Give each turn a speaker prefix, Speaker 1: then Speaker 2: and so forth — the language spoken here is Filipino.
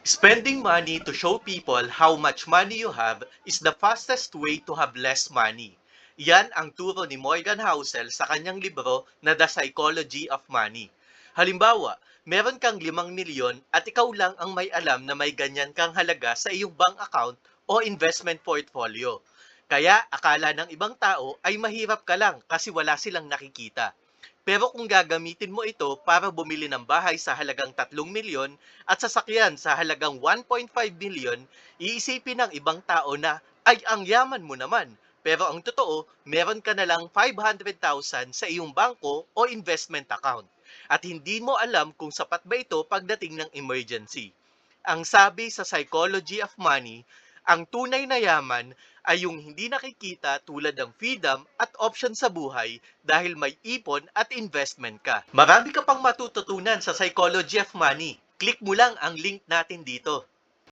Speaker 1: Spending money to show people how much money you have is the fastest way to have less money. Yan ang turo ni Morgan Housel sa kanyang libro na The Psychology of Money. Halimbawa, meron kang 5 milyon at ikaw lang ang may alam na may ganyan kang halaga sa iyong bank account o investment portfolio. Kaya akala ng ibang tao ay mahirap ka lang kasi wala silang nakikita. Pero kung gagamitin mo ito para bumili ng bahay sa halagang 3 milyon at sasakyan sa halagang 1.5 billion, iisipin ng ibang tao na, ay ang yaman mo naman. Pero ang totoo, meron ka na lang 500,000 sa iyong bangko o investment account. At hindi mo alam kung sapat ba ito pagdating ng emergency. Ang sabi sa Psychology of Money, ang tunay na yaman ay yung hindi nakikita tulad ng freedom at option sa buhay dahil may ipon at investment ka. Marami ka pang matututunan sa Psychology of Money. Click mo lang ang link natin dito.